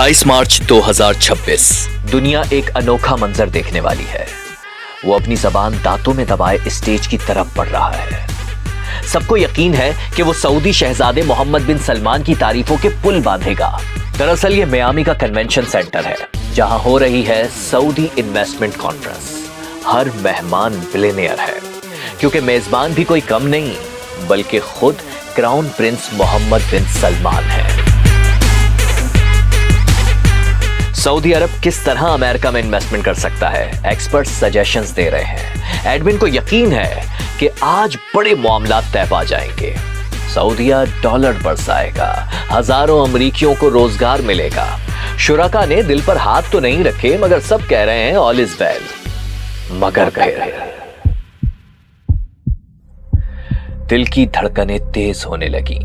28 मार्च 2026 दुनिया एक अनोखा मंजर देखने वाली है। वो अपनी जबान दांतों में दबाए स्टेज की तरफ बढ़ रहा है। सबको यकीन है कि वो सऊदी शहजादे मोहम्मद बिन सलमान की तारीफों के पुल बांधेगा। दरअसल ये मियामी का कन्वेंशन सेंटर है, जहां हो रही है सऊदी इन्वेस्टमेंट कॉन्फ्रेंस। हर मेहमान बिलियनियर है, क्योंकि मेजबान भी कोई कम नहीं बल्कि खुद क्राउन प्रिंस मोहम्मद बिन सलमान है। सऊदी अरब किस तरह अमेरिका में इन्वेस्टमेंट कर सकता है, एक्सपर्ट सजेशंस दे रहे हैं। एडविन को यकीन है कि आज बड़े मामला तय पा जाएंगे। सऊदीया डॉलर बरसाएगा, हजारों अमरीकियों को रोजगार मिलेगा। शुरका ने दिल पर हाथ तो नहीं रखे, मगर सब कह रहे हैं ऑल इज वेल। मगर कह रहे हैं, दिल की धड़कनें तेज होने लगी।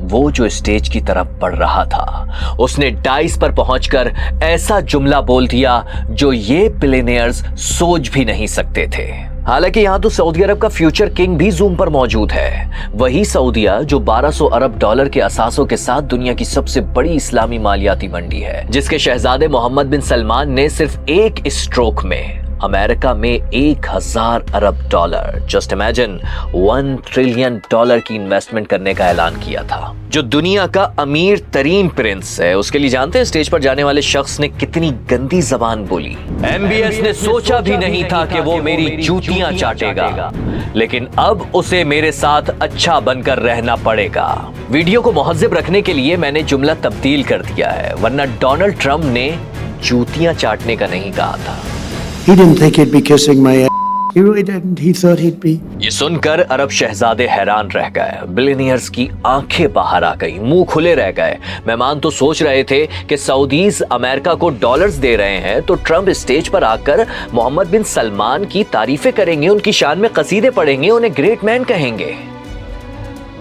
वो जो स्टेज की तरफ बढ़ रहा था, उसने डाइस पर पहुंचकर ऐसा जुमला बोल दिया जो ये बिलियनियर्स सोच भी नहीं सकते थे। हालांकि यहां तो सऊदी अरब का फ्यूचर किंग भी जूम पर मौजूद है। वही सऊदीया जो 1200 अरब डॉलर के असासों के साथ दुनिया की सबसे बड़ी इस्लामी मालियाती मंडी है, जिसके शहजादे मोहम्मद बिन सलमान ने सिर्फ एक स्ट्रोक में अमेरिका में 1000 अरब dollar, just imagine 1 trillion dollar की इन्वेस्टमेंट करने का ऐलान किया था। जो दुनिया का अमीर तरीन प्रिंस है, उसके लिए जानते हैं स्टेज पर जाने वाले शख्स ने कितनी गंदी जबान बोली। MBS ने सोचा भी नहीं था कि वो मेरी जूतियां चाटेगा, लेकिन अब उसे मेरे साथ अच्छा बनकर रहना पड़ेगा। वीडियो को मुहज्जब रखने के लिए मैंने जुमला तब्दील कर दिया है, वरना डोनाल्ड ट्रंप ने जूतियां चाटने का नहीं कहा था। He didn't think he'd be kissing my ass. He really didn't. He thought he'd be. ये सुनकर अरब शहजादे हैरान रह गए। बिलियनियर्स की आंखें बाहर आ गई, मुंह खुले रह गए। मेहमान तो सोच रहे थे कि सऊदीज अमेरिका को डॉलर्स दे रहे हैं तो ट्रंप स्टेज पर आकर मोहम्मद बिन सलमान की तारीफें करेंगे, उनकी शान में कसीदे पढ़ेंगे, उन्हें ग्रेट मैन कहेंगे।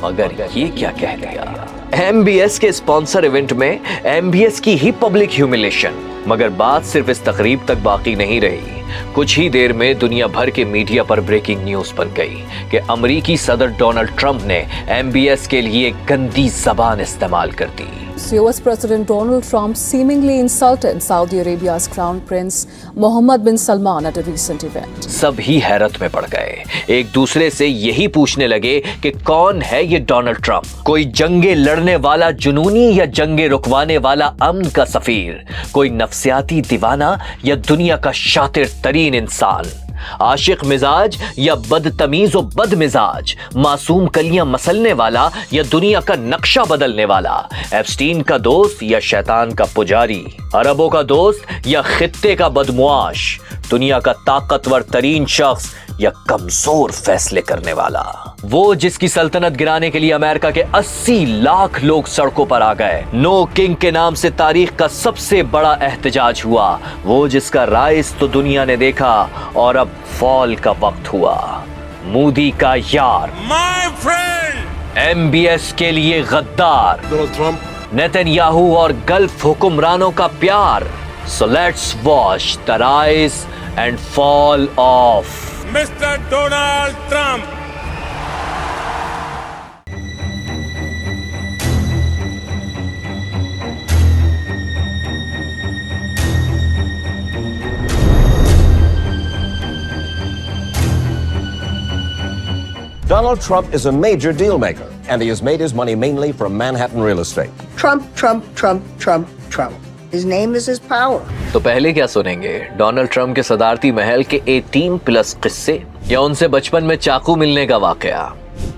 मगर ये क्या कह दिया। MBS के स्पॉन्सर इवेंट में MBS की ही पब्लिक ह्यूमिलेशन। मगर बात सिर्फ इस तकरीब तक बाकी नहीं रही। कुछ ही देर में दुनिया भर के मीडिया पर ब्रेकिंग न्यूज बन गई कि अमेरिकी सदर डोनाल्ड ट्रंप ने MBS के लिए गंदी जबान इस्तेमाल कर दी। US President Donald Trump seemingly insulted Saudi Arabia's Crown Prince Mohammed bin Salman at a recent event. सभी हैरत में पड़ गए, एक दूसरे से यही पूछने लगे कि कौन है ये डोनाल्ड ट्रंप, कोई जंगे लड़ने वाला जुनूनी या जंगे रुकवाने वाला अमन का सफीर, कोई नफ्सियाती दीवाना या दुनिया का शातिर तरीन इंसान, आशिक मिजाज या बदतमीज और बदमिजाज, मासूम कलियां मसलने वाला या दुनिया का नक्शा बदलने वाला, एप्स्टीन का दोस्त या शैतान का पुजारी, अरबों का दोस्त या खित्ते का बदमुआश, दुनिया का ताकतवर तरीन शख्स या कमजोर फैसले करने वाला। वो जिसकी सल्तनत गिराने के लिए अमेरिका के 80 लाख लोग सड़कों पर आ गए। नो किंग के नाम से तारीख का सबसे बड़ा एहतजाज हुआ। वो जिसका राइज तो दुनिया ने देखा और अब फॉल का वक्त हुआ। मूडी का यार, माय फ्रेंड, MBS के लिए गद्दार, नेतन्याहू और गल्फ हुक्मरानों का प्यार। So let's watch the rise and fall of Mr. Donald Trump. Donald Trump is a major deal maker, and he has made his money mainly from Manhattan real estate. Trump, Trump, Trump, Trump, Trump. His name is his power. तो पहले क्या सुनेंगे, Donald Trump के सदारती महल के 18+ किस्से या उनसे बचपन में चाकू मिलने का वाकया,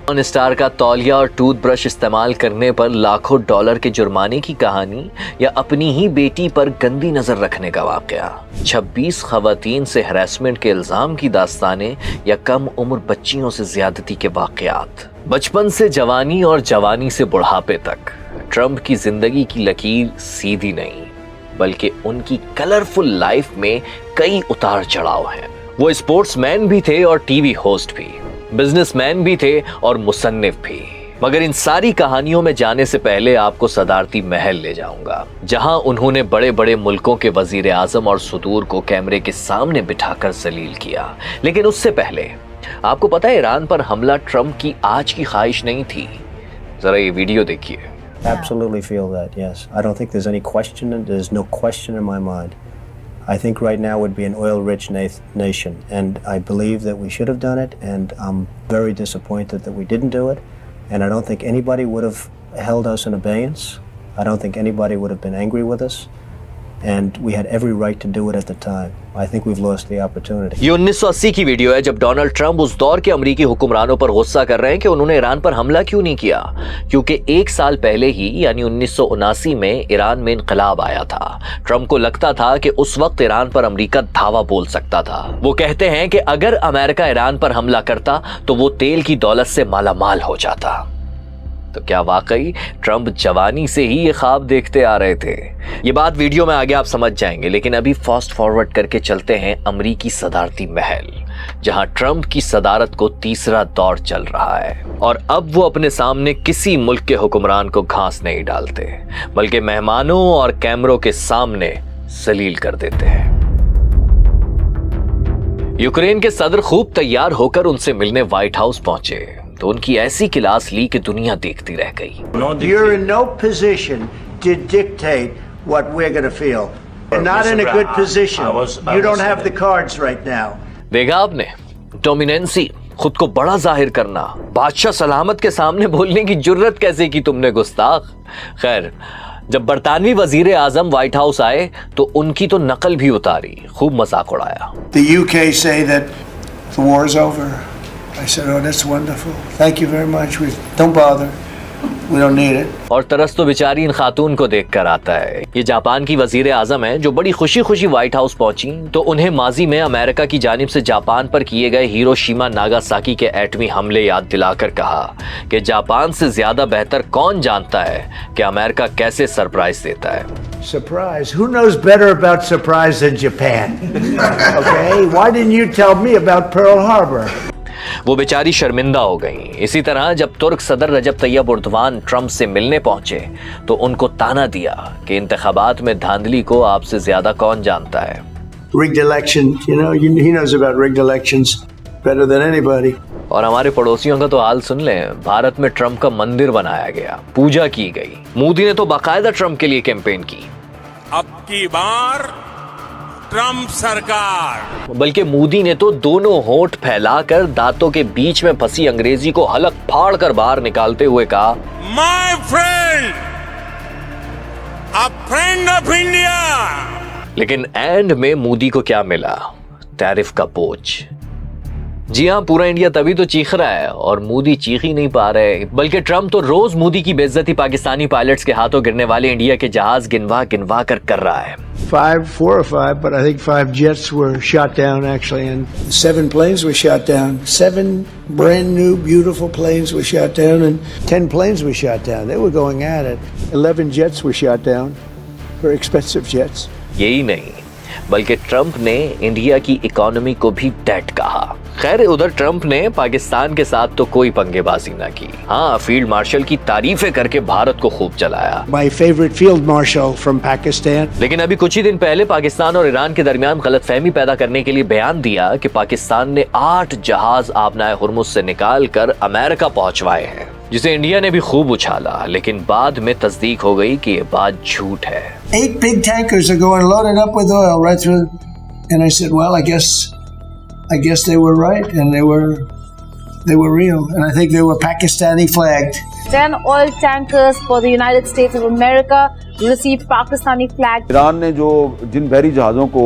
पॉर्न स्टार का तौलिया और टूथब्रश इस्तेमाल करने पर लाखों डॉलर के जुर्माने की कहानी, या अपनी ही बेटी पर गंदी नजर रखने का वाकया, 26 खवातीन से हरासमेंट के इल्जाम की दास्तानें, या कम उम्र बच्चियों से ज्यादती के वाकयात। बचपन से जवानी और जवानी से बुढ़ापे तक ट्रंप की जिंदगी की लकीर सीधी नहीं, बल्कि उनकी कलरफुल लाइफ में कई उतार चढ़ाव हैं। वो स्पोर्ट्समैन भी थे और टीवी होस्ट भी, बिजनेसमैन भी थे और मुसन्निफ भी। मगर इन सारी कहानियों में जाने से पहले आपको सदारती महल ले जाऊंगा, जहां उन्होंने बड़े बड़े मुल्कों के वजीर आजम और सदूर को कैमरे के सामने बिठाकर जलील किया। लेकिन उससे पहले आपको पता है, ईरान पर हमला ट्रंप की आज की ख्वाहिश नहीं थी। जरा ये वीडियो देखिए। Absolutely feel that, yes. I don't think there's any question, there's no question in my mind. I think right now would be an oil-rich nation, and I believe that we should have done it, and I'm very disappointed that we didn't do it, and I don't think anybody would have held us in abeyance. I don't think anybody would have been angry with us, and we had every right to do it at the time. I think we've lost the opportunity. ये 1980 की video है जब Donald Trump उस दौर के अमेरिकी हुक्मरानों पर गुस्सा कर रहे हैं कि उन्होंने ईरान पर हमला क्यों नहीं किया, क्योंकि एक साल पहले ही यानी 1979 में ईरान में इनकलाब आया था। ट्रंप को लगता था कि उस वक्त ईरान पर अमेरिका धावा बोल सकता था। वो कहते हैं कि अगर अमेरिका ईरान पर हमला करता तो वो तेल की दौलत से मालामाल हो जाता। तो क्या वाकई ट्रंप जवानी से ही ये ख्वाब देखते आ रहे थे? ये बात वीडियो में आगे आप समझ जाएंगे, लेकिन अभी फास्ट फॉरवर्ड करके चलते हैं अमरीकी सदारती महल, जहां ट्रंप की सदारत को तीसरा दौर चल रहा है और अब वो अपने सामने किसी मुल्क के हुक्मरान को घास नहीं डालते, बल्कि मेहमानों और कैमरों के सामने जलील कर देते हैं। यूक्रेन के सदर खूब तैयार होकर उनसे मिलने व्हाइट हाउस पहुंचे तो उनकी ऐसी क्लास ली कि दुनिया देखती रह गई। You're in no position to dictate what we're going to feel. You're not in a good position. You don't have the cards right now. देखा आपने, डोमिनेंसी, खुद को बड़ा जाहिर करना, बादशाह सलामत के सामने बोलने की जुर्रत कैसे की तुमने गुस्ताख। खैर, जब बरतानवी वजीर आजम व्हाइट हाउस आए तो उनकी तो नकल भी उतारी, खूब मजाक उड़ाया। The UK say that the war is over. I said, oh, that's wonderful. Thank you very much. Don't bother. We don't need it. और तरस तो बेचारी इन खातून को देखकर आता है। ये जापान की वजीर आजम है जो बड़ी खुशी खुशी व्हाइट हाउस पहुंची तो उन्हें माजी में अमेरिका की जानिब से जापान पर किए गए हिरोशिमा नागासाकी के एटमी हमले याद दिलाकर कहा कि जापान से ज्यादा बेहतर कौन जानता है कि अमेरिका कैसे सरप्राइज देता है। Surprise? Who knows better about surprise than Japan? Okay? Why didn't you tell me about Pearl Harbor? वो बेचारी शर्मिंदा हो गई। इसी तरह जब तुर्क सदर रजब तैयब उर्दवान ट्रंप से मिलने पहुंचे तो उनको ताना दिया कि इंतखाबात में धांधली को आपसे ज्यादा कौन जानता है। Rigged election, he knows about rigged elections better than anybody. और हमारे पड़ोसियों का तो हाल सुन लें, भारत में ट्रंप का मंदिर बनाया गया, पूजा की गई। मोदी ने तो बाकायदा ट्रंप के लिए कैंपेन की। अब की बार ट्रंप सरकार, बल्कि मोदी ने तो दोनों होंठ फैलाकर दांतों के बीच में फंसी अंग्रेजी को हलक फाड़ कर बाहर निकालते हुए कहा, my friend, a friend of India. लेकिन एंड में मोदी को क्या मिला? टैरिफ का बोझ। जी हाँ, पूरा इंडिया तभी तो चीख रहा है और मोदी चीख ही नहीं पा रहे, बल्कि ट्रंप तो रोज मोदी की बेइज्जती पाकिस्तानी पायलट्स के हाथों गिरने वाले इंडिया के जहाज गिनवा गिनवा कर रहा है। 4 or 5, but I think 5 jets were shot down actually, and 7 planes were shot down. 7 brand new, beautiful planes were shot down, and 10 planes were shot down. They were going at it. 11 jets were shot down, very expensive jets. यही नहीं, बल्कि Trump ने India की economy को भी dead कहा। खैर, उधर ट्रंप ने पाकिस्तान के साथ तो कोई पंगेबाजी ना की। हाँ, फील्ड मार्शल की तारीफें करके भारत को खूब चलाया। My favorite field marshal from Pakistan. लेकिन अभी कुछ ही दिन पहले पाकिस्तान और ईरान के दरमियान गलतफहमी पैदा करने के लिए बयान दिया कि पाकिस्तान ने 8 जहाज आबनाए हुर्मुज से निकाल कर अमेरिका पहुंचवाए हैं, जिसे इंडिया ने भी खूब उछाला, लेकिन बाद में तस्दीक हो गई कि ये बात झूठ है। 8 big tankers are going loaded up with oil right through, and I said, well, I guess they were right, and they were real, and I think they were Pakistani flagged. 10 oil tankers for the United States of America received Pakistani flag. Iran ने जिन बहरी जहाज़ों को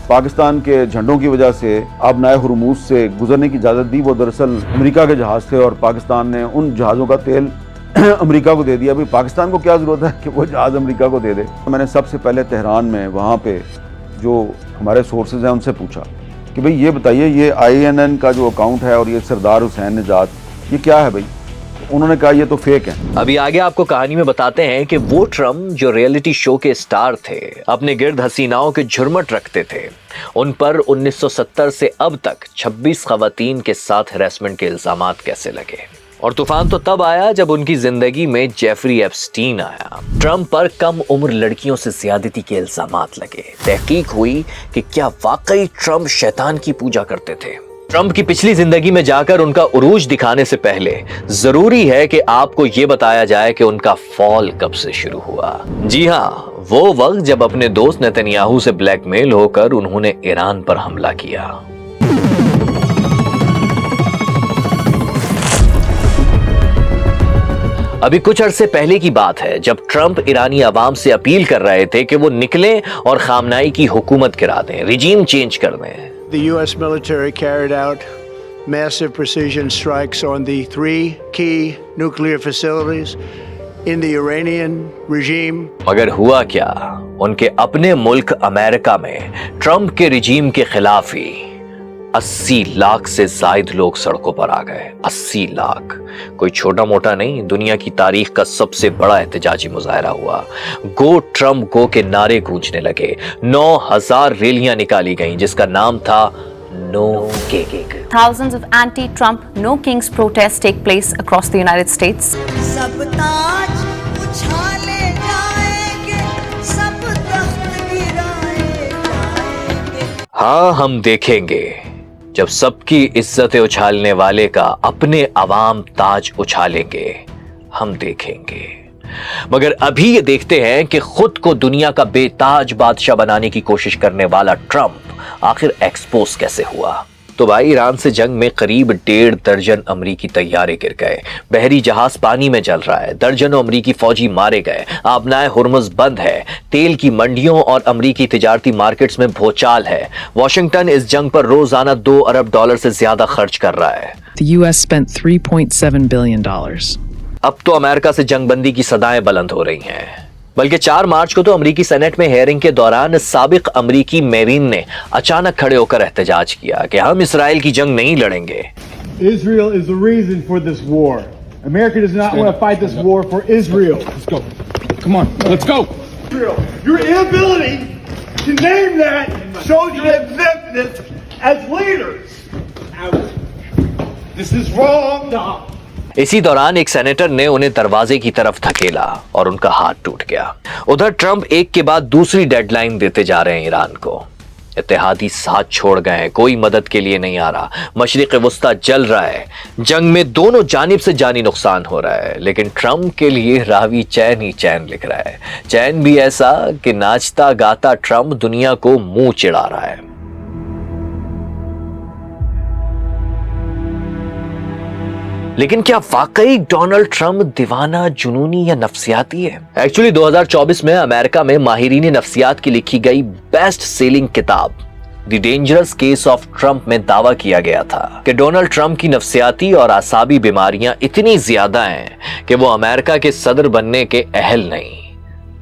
पाकिस्तान के झंडों की वजह से आबनाए हुर्मुज से गुजरने की इजाज़त दी, वो दरअसल अमेरिका के जहाज़ थे और पाकिस्तान ने उन जहाज़ों का तेल अमेरिका को दे दिया। अभी पाकिस्तान को क्या ज़रूरत है कि वो जहाज़ अमेरिका को दे दे। मैंने सबसे पहले तेहरान में वहाँ पे जो हमारे सोर्सेज हैं उनसे पूछा कि भाई ये बताइए, ये INN का जो अकाउंट है और ये सरदार हुसैन निजात, ये क्या है भाई? उन्होंने कहा ये तो फेक है। अभी आगे आपको कहानी में बताते हैं कि वो ट्रंप जो रियलिटी शो के स्टार थे, अपने गिर्द हसीनाओं के झुरमट रखते थे, उन पर 1970 से अब तक 26 खवातीन के साथ हैरेसमेंट के इल्जामात कैसे लगे। और तूफान तो तब आया जब उनकी जिंदगी में जेफरी एप्स्टीन आया। ट्रंप पर कम उम्र लड़कियों से ज्यादती के इल्जामात लगे। तहकीक हुई कि क्या वाकई ट्रंप शैतान की पूजा करते थे। ट्रंप की पिछली जिंदगी में जाकर उनका उरूज दिखाने से पहले जरूरी है कि आपको यह बताया जाए कि उनका फॉल कब से शुरू हुआ। जी हां, वो वक्त जब अपने दोस्त नेतन्याहू से ब्लैकमेल होकर उन्होंने ईरान पर हमला किया। अभी कुछ अरसे पहले की बात है जब ट्रंप ईरानी अवाम से अपील कर रहे थे कि वो निकलें और खामनाई की हुकूमत गिरा दें, रिजीम चेंज कर दें। The U.S. military carried out massive precision strikes on the 3 key nuclear facilities in the Iranian regime. मगर हुआ क्या? उनके अपने मुल्क अमेरिका में ट्रंप के रिजीम के खिलाफ ही 80 लाख से ज्यादा लोग सड़कों पर आ गए। 80 लाख कोई छोटा मोटा नहीं, दुनिया की तारीख का सबसे बड़ा एहतजाजी मुजाहरा हुआ। गो ट्रंप गो के नारे गूंजने लगे। 9000 रैलियां निकाली गईं जिसका नाम था no king. Thousands of anti-Trump No Kings protests take place across the United States. सब ताज उछाले जाएंगे, सब तख्त गिराए जाएंगे। हाँ, हम देखेंगे जब सबकी इज्जतें उछालने वाले का अपने अवाम ताज उछालेंगे, हम देखेंगे। मगर अभी ये देखते हैं कि खुद को दुनिया का बेताज बादशाह बनाने की कोशिश करने वाला ट्रंप आखिर एक्सपोज कैसे हुआ। तो भाई, ईरान से जंग में करीब 1.5 दर्जन अमरीकी तैयारे गिर गए, बहरी जहाज पानी में जल रहा है, दर्जनों अमरीकी फौजी मारे गए, आबनाए हुर्मुज बंद है, तेल की मंडियों और अमरीकी तिजारती मार्केट्स में भूचाल है। वॉशिंगटन इस जंग पर रोजाना $2 अरब से ज्यादा खर्च कर रहा है। The US spent $3.7 billion. अब तो अमेरिका से जंगबंदी की सदाएं बुलंद हो रही हैं। बल्कि 4 मार्च को तो अमरीकी सेनेट में हेयरिंग के दौरान साबिक अमरीकी मेरीन ने अचानक खड़े होकर एहतजाज किया कि हम इसराइल की जंग नहीं लड़ेंगे। Israel is the reason for this war. America does not want to fight this war for Israel. Let's go. Come on, let's go. Your inability to name that shows your exemptness as leaders. This is wrong. इसी दौरान एक senator ने उन्हें दरवाजे की तरफ धकेला और उनका हाथ टूट गया। उधर ट्रंप एक के बाद दूसरी डेडलाइन देते जा रहे हैं ईरान को। इत्तेहादी साथ छोड़ गए, कोई मदद के लिए नहीं आ रहा। मशरिक़ वुस्ता जल रहा है, जंग में दोनों जानिब से जानी नुकसान हो रहा है। लेकिन ट्रंप के लिए रावी चैन ही चैन लिख रहा है। चैन भी ऐसा कि नाचता गाता ट्रंप दुनिया को मुंह चिढ़ा रहा है। लेकिन क्या वाकई डोनाल्ड ट्रंप दीवाना, जुनूनी या नफ्सियाती है? एक्चुअली 2024 में अमेरिका में माहिरीन नफ्सियात की लिखी गई बेस्ट सेलिंग किताब the dangerous case of Trump में दावा किया गया था कि डोनाल्ड ट्रंप की नफ्सियाती और आसाबी बीमारियां इतनी ज्यादा हैं कि वो अमेरिका के सदर बनने के अहल नहीं।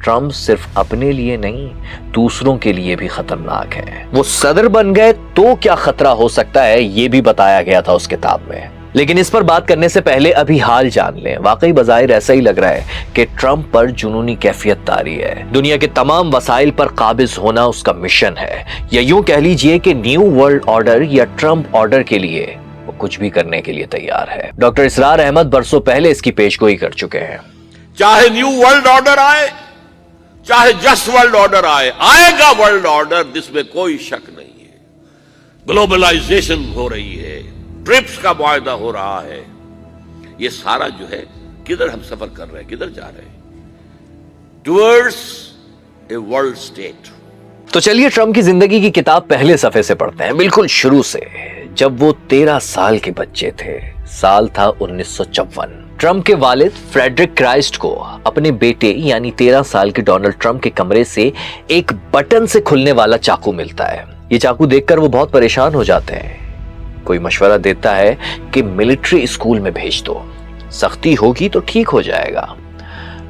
ट्रंप सिर्फ अपने लिए नहीं, दूसरों के लिए भी खतरनाक है। वो सदर बन गए तो क्या खतरा हो सकता है, ये भी बताया गया था उस किताब में। लेकिन इस पर बात करने से पहले अभी हाल जान लें। वाकई बज़ाहिर ऐसा ही लग रहा है कि ट्रंप पर जुनूनी कैफियत तारी है। दुनिया के तमाम वसाइल पर काबिज होना उसका मिशन है, या यूं कह लीजिए कि न्यू वर्ल्ड ऑर्डर या ट्रंप ऑर्डर के लिए वो कुछ भी करने के लिए तैयार है। डॉक्टर इसरार अहमद बरसों पहले इसकी पेशगोई कर चुके हैं। चाहे न्यू वर्ल्ड ऑर्डर आए, चाहे जस्ट वर्ल्ड ऑर्डर आए, आएगा वर्ल्ड ऑर्डर, जिसमें कोई शक नहीं है। ग्लोबलाइजेशन हो रही है, ट्रिप्स का मुआहदा हो रहा है। ये सारा जो है, किधर हम सफर कर रहे हैं, किधर जा रहे हैं? Towards a world state. तो चलिए ट्रंप की जिंदगी की किताब पहले सफे से पढ़ते हैं, बिल्कुल शुरू से। जब वो 13 साल के बच्चे थे, साल था 1954। ट्रंप के वालिद फ्रेडरिक क्राइस्ट को अपने बेटे यानी 13 साल के डोनाल्ड ट्रंप के कमरे से एक बटन से खुलने वाला चाकू मिलता है। ये चाकू देखकर वो बहुत परेशान हो जाते हैं। कोई मशवरा देता है कि मिलिट्री स्कूल में भेज दो, सख्ती होगी तो ठीक हो जाएगा।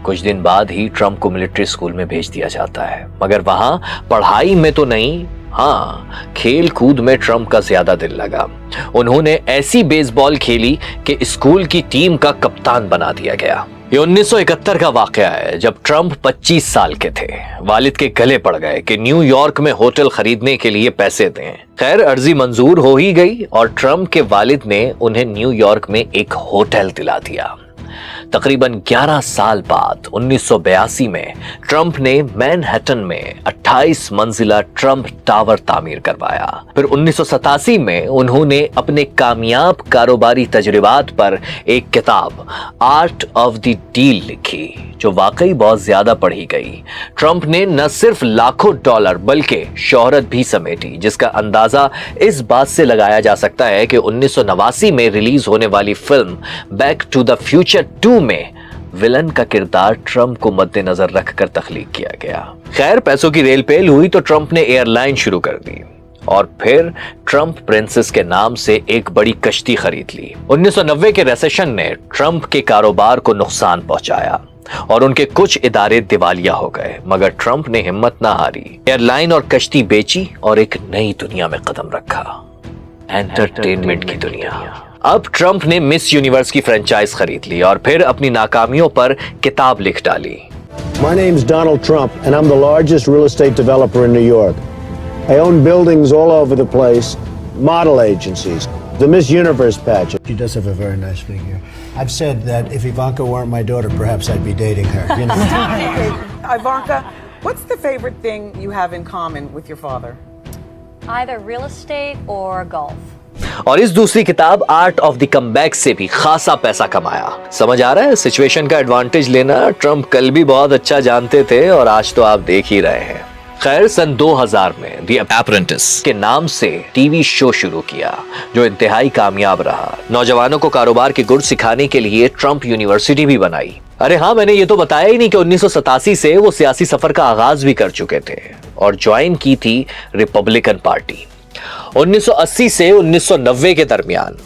कुछ दिन बाद ही ट्रंप को मिलिट्री स्कूल में भेज दिया जाता है, मगर वहां पढ़ाई में तो नहीं, हाँ, खेल कूद में ट्रंप का ज्यादा दिल लगा। उन्होंने ऐसी बेसबॉल खेली कि स्कूल की टीम का कप्तान बना दिया गया। ये 1971 का वाकया है जब ट्रंप 25 साल के थे। वालिद के गले पड़ गए कि न्यूयॉर्क में होटल खरीदने के लिए पैसे दें। खैर, अर्जी मंजूर हो ही गई और ट्रंप के वालिद ने उन्हें न्यूयॉर्क में एक होटल दिला दिया। तकरीबन 11 साल बाद 1982 में ट्रंप ने मैनहट्टन में 28 मंजिला ट्रंप टावर तामीर करवाया। फिर 1987 में उन्होंने अपने कामयाब कारोबारी तजुर्बात पर एक किताब आर्ट ऑफ द डील लिखी, जो वाकई बहुत ज्यादा पढ़ी गई। ट्रंप ने न सिर्फ लाखों डॉलर बल्कि शोहरत भी समेटी, जिसका अंदाजा इस बात से लगाया जा सकता है कि 1989 में रिलीज होने वाली film back to the future 2 में विलन का किरदार ट्रंप को मद्देनजर रखकर तख्लीक किया गया। खैर, पैसों की रेल पेल हुई तो ट्रंप ने एयरलाइन शुरू कर दी और फिर ट्रंप प्रिंसेस के नाम से एक बड़ी कश्ती खरीद ली। 1990 के रिसेशन ने ट्रंप के कारोबार को नुकसान पहुंचाया और उनके कुछ इदारे दिवालिया हो गए, मगर ट्रंप ने हिम्मत ना हारी, एयरलाइन और कश्ती बेची और एक नई दुनिया में कदम रखा, एंटरटेनमेंट की दुनिया। अब ट्रंप ने मिस यूनिवर्स की फ्रेंचाइज खरीद ली और फिर अपनी नाकामियों पर किताब लिख डाली। My name's Donald Trump, and I'm the largest real estate developer in New York. I own buildings all over the place, model agencies, the Miss Universe pageant. She does have a very nice figure. I've said that if Ivanka weren't my daughter, perhaps I'd be dating her. You know. Ivanka, what's the favorite thing you have in common with your father? Either real estate or golf. और इस दूसरी किताब art of the comeback से भी खासा पैसा कमाया। समझ आ रहा है सिचुएशन का एडवांटेज लेना ट्रंप कल भी बहुत अच्छा जानते थे और आज तो आप देख ही रहे हैं। खैर, सन 2000 में द अप्रेंटिस के नाम से टीवी शो शुरू किया, जो इंतहाई कामयाब रहा। नौजवानों को कारोबार के गुर सिखाने के लिए ट्रंप यूनिवर्सिटी भी बनाई। अरे हाँ, मैंने ये तो बताया ही नहीं कि 1987 से वो सियासी सफर का आगाज भी कर चुके थे और ज्वाइन की थी रिपब्लिकन पार्टी। 1980 से 1990 के दरमियान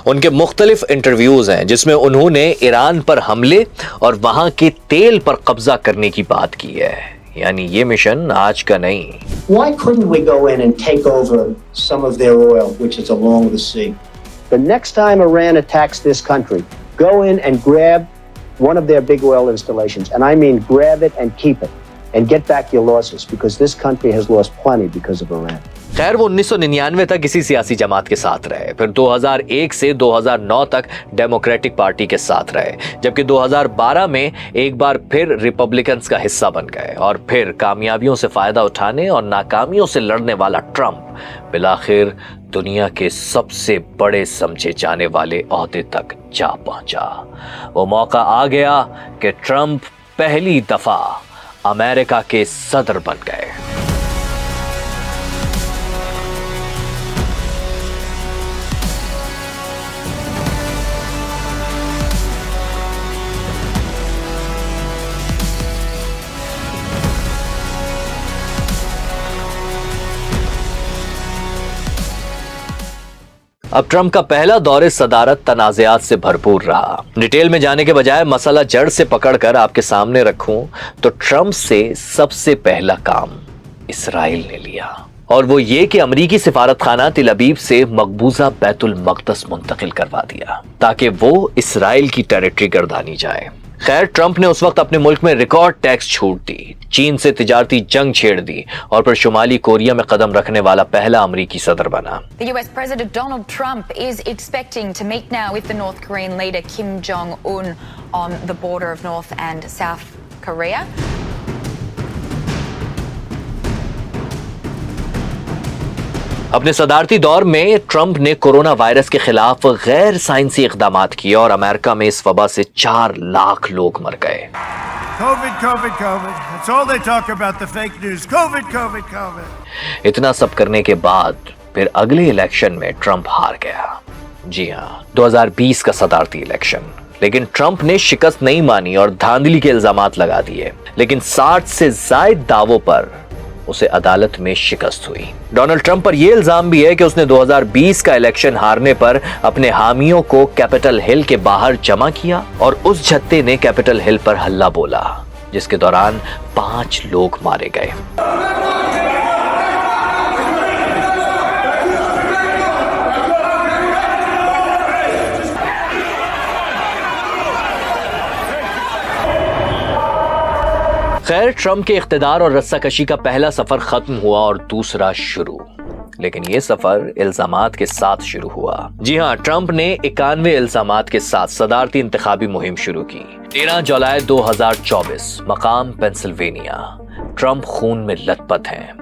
उनके मुख्तलिफ इंटरव्यूज हैं जिसमें उन्होंने ईरान पर हमले और वहां के तेल पर कब्जा करने की बात की है। यानी ये मिशन आज का नहीं। Why couldn't we go in and take over some of their oil, which is along the sea? The next time Iran attacks this country, go in and grab one of their big oil installations, and I mean grab it and keep it, and get back your losses, because this country has lost plenty because of Iran. खैर, वो 1999 तक किसी सियासी जमात के साथ रहे, फिर 2001 से 2009 तक डेमोक्रेटिक पार्टी के साथ रहे, जबकि 2012 में एक बार फिर रिपब्लिकन्स का हिस्सा बन गए और फिर कामयाबियों से फायदा उठाने और नाकामियों से लड़ने वाला ट्रंप बिलाखिर दुनिया के सबसे बड़े समझे जाने वाले ओहदे तक जा पहुंचा। वो मौका आ गया कि ट्रंप पहली दफा अमेरिका के सदर बन गए। अब ट्रंप का पहला दौरे सदारत तनाज़ात से भरपूर रहा। डिटेल में जाने के बजाय मसला जड़ से पकड़कर आपके सामने रखूं तो ट्रंप से सबसे पहला काम इसराइल ने लिया, और वो ये कि अमरीकी सिफारत खाना तिल अबीब से मकबूजा बैतुल मक़दस मुंतकिल करवा दिया ताकि वो इसराइल की टेरिटरी गर्दानी जाए। खैर, ट्रंप ने उस वक्त अपने मुल्क में रिकॉर्ड टैक्स छूट दी, चीन से तिजारती जंग छेड़ दी और फिर शुमाली कोरिया में कदम रखने वाला पहला अमरीकी सदर बना। The US President Donald Trump is expecting to meet now with the North Korean leader Kim Jong-un on the border of North and South Korea. अपने सदारती दौर में ट्रंप ने कोरोना वायरस के खिलाफ गैर साइंसी इक़दामात किए और अमेरिका में इस वबा से 4 लाख लोग मर गए। COVID, COVID, COVID. That's all they talk about, the fake news. COVID, COVID, COVID. इतना सब करने के बाद फिर अगले इलेक्शन में ट्रंप हार गया। जी हाँ, 2020 का सदारती इलेक्शन। लेकिन ट्रंप ने शिकस्त नहीं मानी और धांधली के इल्जामात लगा दिए, लेकिन 60 से ज्यादा दावों पर उसे अदालत में शिकस्त हुई। डोनाल्ड ट्रंप पर यह इल्जाम भी है कि उसने 2020 का इलेक्शन हारने पर अपने हामियों को कैपिटल हिल के बाहर जमा किया और उस झत्ते ने कैपिटल हिल पर हल्ला बोला, जिसके दौरान 5 लोग मारे गए। खैर, ट्रंप के इख्तिदार और रस्साकशी का पहला सफर खत्म हुआ और दूसरा शुरू। लेकिन ये सफर इल्जामात के साथ शुरू हुआ। जी हाँ, ट्रंप ने 91 इल्जामात के साथ सदारती इंतखाबी मुहिम शुरू की। 13 जुलाई 2024, मकाम पेंसिल्वेनिया। ट्रंप खून में लथपथ हैं।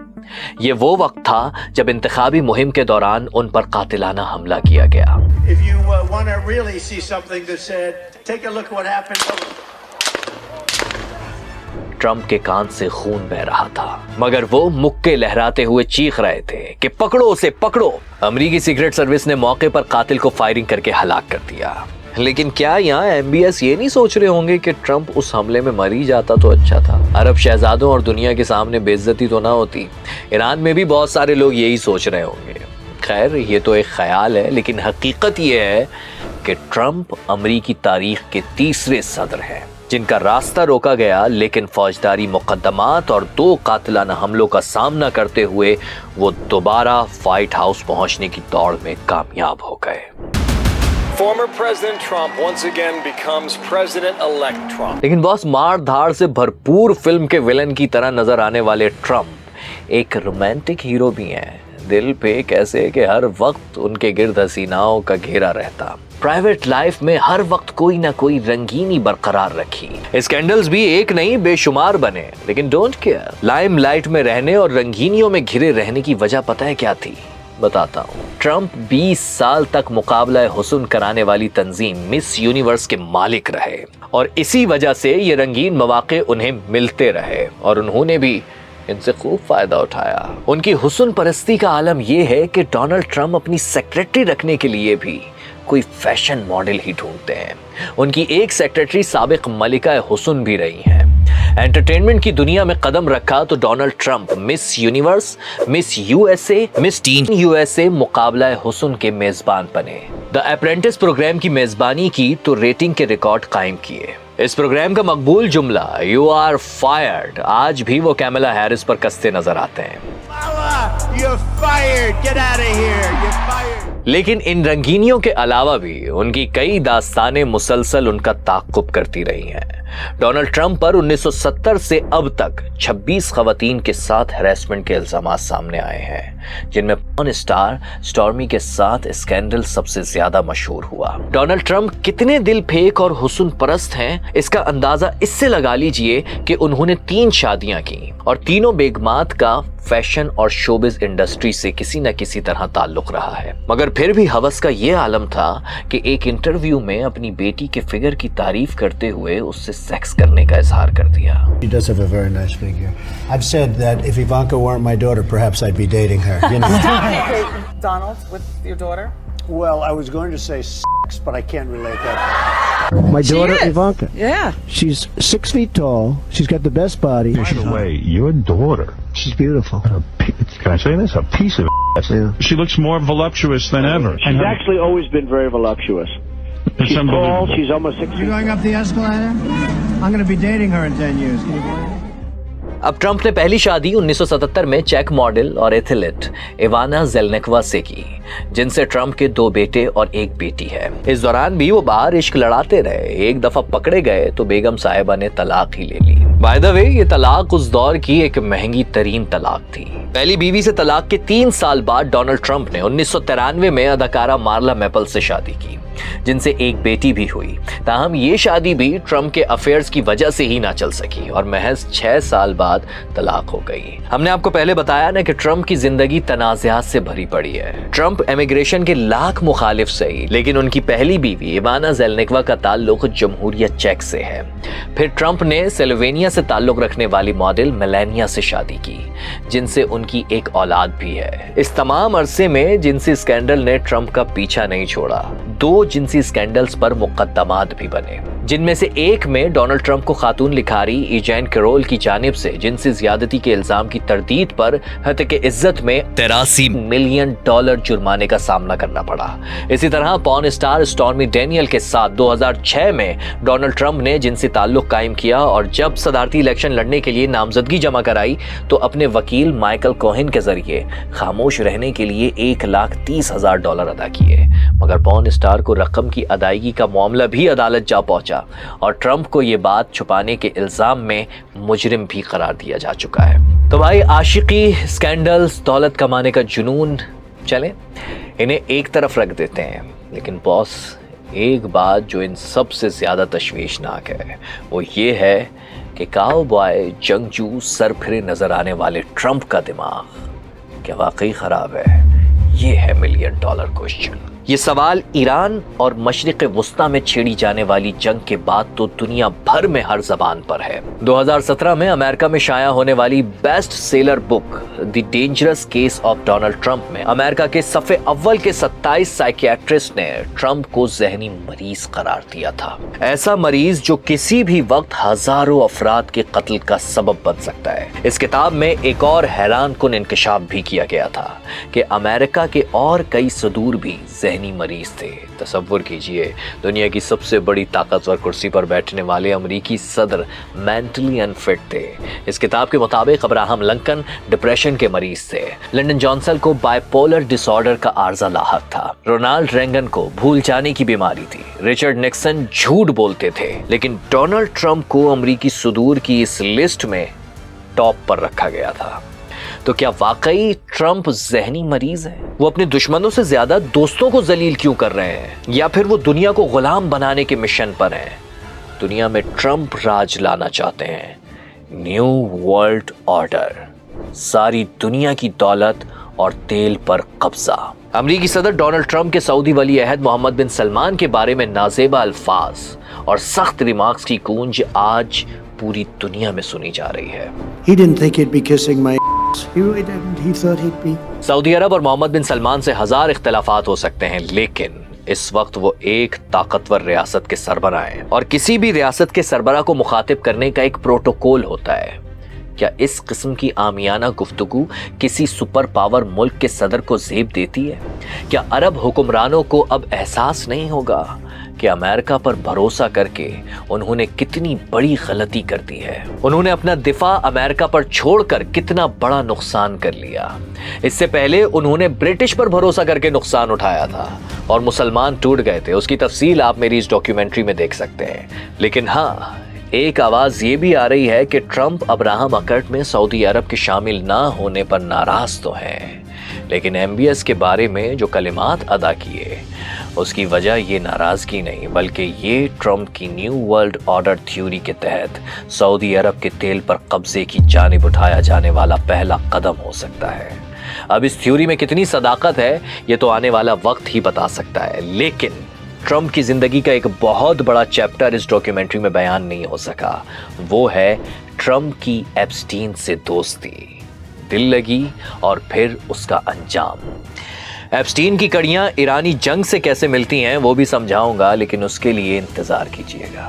ये वो वक्त था जब इंतखाबी मुहिम के दौरान उन पर कातिलाना हमला किया गया। If you want to really see something that's sad, take a look at what happened. Trump के कान से खून बह रहा था, मगर वो मुक्के लहराते हुए चीख रहे थे कि पकड़ो उसे, पकड़ो। अमेरिकी सीक्रेट सर्विस ने मौके पर कातिल को फायरिंग करके हलाक कर दिया। लेकिन क्या यहाँ एमबीएस ये नहीं सोच रहे होंगे कि ट्रंप उस हमले में मर ही जाता तो अच्छा था, अरब शहजादों और दुनिया के सामने बेइज्जती तो ना होती। ईरान में भी बहुत सारे लोग यही सोच रहे होंगे। खैर, ये तो एक ख्याल है, लेकिन हकीकत ये है कि ट्रंप अमेरिकी तारीख के तीसरे सदर हैं जिनका रास्ता रोका गया, लेकिन फौजदारी मुकदमात और 2 कातिलाना हमलों का सामना करते हुए वो दोबारा व्हाइट हाउस पहुंचने की दौड़ में कामयाब हो गए। Former President Trump once again becomes President-elect Trump. लेकिन बॉस, मार धाड़ से भरपूर फिल्म के विलन की तरह नजर आने वाले ट्रंप एक रोमांटिक हीरो भी हैं। दिल पे कैसे कि हर वक्त उनके गिर्द हसीनाओं का घेरा रहता। प्राइवेट लाइफ में हर वक्त कोई ना कोई रंगीनी बरकरार रखी। स्कैंडल्स भी एक नहीं बेशुमार बने, लेकिन डोंट केयर। लाइमलाइट में रहने और रंगीनियों में घिरे रहने की वजह पता है क्या थी? बताता हूँ। ट्रंप 20 साल तक मुकाबला हुस्न कराने वाली तंजीम मिस यूनिवर्स के मालिक रहे और इसी वजह से ये रंगीन मौके उन्हें मिलते रहे और उन्होंने भी इनसे खूब फायदा उठाया। उनकी हुस्न परस्ती का आलम यह है कि डोनाल्ड ट्रंप अपनी सेक्रेटरी रखने के लिए भी कोई फैशन मॉडल ही ढूंढते हैं। उनकी एक सेक्रेटरी साबिक मलिका हुस्न भी रही हैं। एंटरटेनमेंट की दुनिया में कदम रखा तो Donald Trump miss universe, miss USA, miss tin USA मुकाबला हुस्न के मेजबान बने। द अप्रेंटिस प्रोग्राम की मेजबानी की तो रेटिंग के रिकॉर्ड कायम किए। इस प्रोग्राम का मकबूल जुमला "यू आर फायर्ड" आज भी वो कैमला हैरिस पर कसते नजर आते हैं। You're fired. Get out of here. You're fired. लेकिन इन रंगीनियों के अलावा भी उनकी कई दास्तानें मुसलसल उनका ताक़ुब करती रही हैं। डोनाल्ड ट्रंप पर 1970 से अब तक 26 खवातीन के साथ हैरेसमेंट के इल्जामात सामने आए हैं, जिनमें पॉर्न स्टार स्टॉर्मी के साथ स्कैंडल सबसे ज्यादा मशहूर हुआ। डोनाल्ड ट्रंप कितने दिल फेंक और हुस्न परस्त हैं, इसका अंदाजा इससे लगा लीजिए कि उन्होंने 3 शादियां की और तीनों बेगमात का फैशन और शोबिज इंडस्ट्री से किसी न किसी तरह ताल्लुक रहा है। मगर फिर भी हवस का ये आलम था कि एक इंटरव्यू में अपनी बेटी के फिगर की तारीफ करते हुए उससे सेक्स करने का इजहार कर दिया। She does have a very nice figure. I've said that if Ivanka weren't my daughter, perhaps I'd be dating her. You know. Donald, with your daughter? Well, I was going to say sex, but I can't relate that. My daughter Ivanka. Yeah. She's 6 feet tall. She's got the best body. By the way, your daughter. She's beautiful. Can I say this? A piece of ass. Yeah. She looks more voluptuous than ever. She's actually always been very voluptuous. She's tall. She's almost 6 feet. You going up the escalator? I'm going to be dating her in 10 years. Can you believe it? अब Trump ने पहली शादी 1977 में check model और athlete Ivana जेलनेकवा से की, जिनसे Trump के 2 बेटे और 1 बेटी है। इस दौरान भी वो बाहर इश्क लड़ाते रहे। एक दफा पकड़े गए तो बेगम साहिबा ने तलाक ही ले ली। बाय द वे, ये तलाक उस दौर की एक महंगी तरीन तलाक थी। पहली बीवी से तलाक के 3 साल बाद डोनाल्ड ट्रंप ने 1993 में अदाकारा मार्ला मैपल से शादी की, जिनसे 1 बेटी भी हुई। ताहम ये शादी भी ट्रंप के अफेयर्स की वजह से ही ना चल सकी और महज 6 साल बाद तलाक हो गई। हमने आपको पहले बताया ना कि ट्रंप की जिंदगी तनाज़ात से भरी पड़ी है। ट्रंप इमिग्रेशन के लाख मुखालिफ सही, लेकिन उनकी पहली बीवी इवाना जेलनेकवा का ताल्लुक जमहूरियत चेक से है। फिर ट्रंप ने स्लोवेनिया से ताल्लुक रखने वाली मॉडल मेलानिया से शादी की, जिनसे उनकी एक औलाद भी है। इस तमाम अरसे में जिनसी स्कैंडल ने ट्रंप का पीछा नहीं छोड़ा। 2 जिनसी स्कैंडल्स पर मुकदमात भी बने, जिनमें से एक में डोनाल्ड ट्रंप को खातून लिखारी इजैन कैरोल की जानिब से जिनसी ज्यादती के इल्जाम की तरदीद पर हत्या इज्जत में $83 मिलियन जुर्माने का सामना करना पड़ा। इसी तरह पॉर्न स्टार स्टॉर्मी डैनियल के साथ 2006 में डोनाल्ड ट्रंप ने जिनसी ताल्लुक कायम किया और जब सदारती इलेक्शन लड़ने के लिए नामजदगी जमा कराई तो अपने वकील माइकल कोहेन के जरिए खामोश रहने के लिए $1,30,000 अदा किए। मगर पॉर्न स्टार को रकम की अदायगी का मामला भी अदालत जा पहुंचा और ट्रंप को यह बात छुपाने के इल्जाम में मुजरिम भी करार दिया जा चुका है। तो भाई आशिकी, स्कैंडल्स, दौलत कमाने का जुनून, चले इन्हें एक तरफ रख देते हैं। लेकिन बॉस, एक बात जो इन सब से ज्यादा तशवीशनाक है वो ये है कि काउबॉय, जंगजू, सरफिरे नजर आने वाले ट्रंप का दिमाग क्या वाकई खराब है? ये है $1 मिलियन क्वेश्चन। ये सवाल ईरान और मशरिक़ वुस्ता में छेड़ी जाने वाली जंग के बाद तो दुनिया भर में हर जबान पर है। 2017 में अमेरिका में शाया होने वाली best seller book the dangerous case of Donald Trump में अमेरिका के सफ़े अव्वल के 27 साइकियाट्रिस्ट ने ट्रंप को ज़हनी मरीज करार दिया था। ऐसा मरीज जो किसी भी वक्त हजारों अफराद के कत्ल का सबब बन सकता है। इस किताब में एक और हैरान कुन इंकशाफ भी किया गया था कि अमेरिका के और कई सुदूर भी ज़हनी मरीज थे। तसव्वुर कीजिए, दुनिया की सबसे बड़ी ताकतवर कुर्सी पर बैठने वाले अमेरिकी सदर मेंटली अनफिट थे। इस किताब के मुताबिक अब्राहम लिंकन डिप्रेशन के मरीज थे। लिंडन जॉनसन को बाइपोलर डिसऑर्डर का आर्जा लाहक था। रोनाल्ड रेंगन को भूल जाने की बीमारी थी। रिचर्ड निक्सन झूठ बोलते थे। लेकिन डोनाल्ड ट्रंप को अमेरिकी सुदूर की इस लिस्ट में टॉप पर रखा गया था। तो क्या वाकई ट्रंप ज़हनी मरीज है? वो अपने दुश्मनों से ज्यादा दोस्तों को जलील क्यों कर रहे हैं? या फिर वो दुनिया को गुलाम बनाने के मिशन पर हैं? दुनिया में ट्रंप राज लाना चाहते हैं। न्यू वर्ल्ड ऑर्डर, सारी दुनिया की दौलत और तेल पर कब्जा। अमेरिकी सदर डोनाल्ड ट्रंप के सऊदी वली अहद मोहम्मद बिन सलमान के बारे में नाजेबा अल्फाज और सख्त रिमार्क्स की गूंज आज पूरी दुनिया में सुनी जा रही है। He didn't think he'd be kissing my ass. He really didn't. He thought he'd be. Saudi अरब और मोहम्मद बिन सलमान से हजार इख्तलाफात हो सकते हैं, लेकिन इस वक्त वो एक ताकतवर रियासत के सरबराह हैं और किसी भी रियासत के सरबराह को मुखातिब करने का एक प्रोटोकॉल होता है। क्या इस किस्म की आमियाना गुफ्तगू किसी सुपर पावर मुल्क के सदर को ज़ेब देती है? क्या अरब हुक्मरानों को अब एहसास नहीं होगा कि अमेरिका पर भरोसा करके उन्होंने कितनी बड़ी गलती कर दी है? उन्होंने अपना दिफा अमेरिका पर छोड़कर कितना बड़ा नुकसान कर लिया। इससे पहले उन्होंने ब्रिटिश पर भरोसा करके नुकसान उठाया था और मुसलमान टूट गए थे। उसकी तफसील आप मेरी इस डॉक्यूमेंट्री में देख सकते हैं। लेकिन हाँ, एक आवाज ये भी आ रही है कि ट्रंप अब्राहम अकॉर्ड में सऊदी अरब के शामिल ना होने पर नाराज तो हैं, लेकिन MBS के बारे में जो कलिमात अदा किए उसकी वजह ये नाराजगी नहीं, बल्कि ये ट्रंप की न्यू वर्ल्ड ऑर्डर थ्योरी के तहत सऊदी अरब के तेल पर कब्जे की जानिब उठाया जाने वाला पहला कदम हो सकता है। अब इस थ्योरी में कितनी सदाकत है ये तो आने वाला वक्त ही बता सकता है, लेकिन ट्रंप की जिंदगी का एक बहुत बड़ा चैप्टर इस डॉक्यूमेंट्री में बयान नहीं हो सका। वो है ट्रंप की एप्स्टीन से दोस्ती, दिल लगी और फिर उसका अंजाम। एप्स्टीन की कड़ियां ईरानी जंग से कैसे मिलती हैं वो भी समझाऊंगा, लेकिन उसके लिए इंतजार कीजिएगा।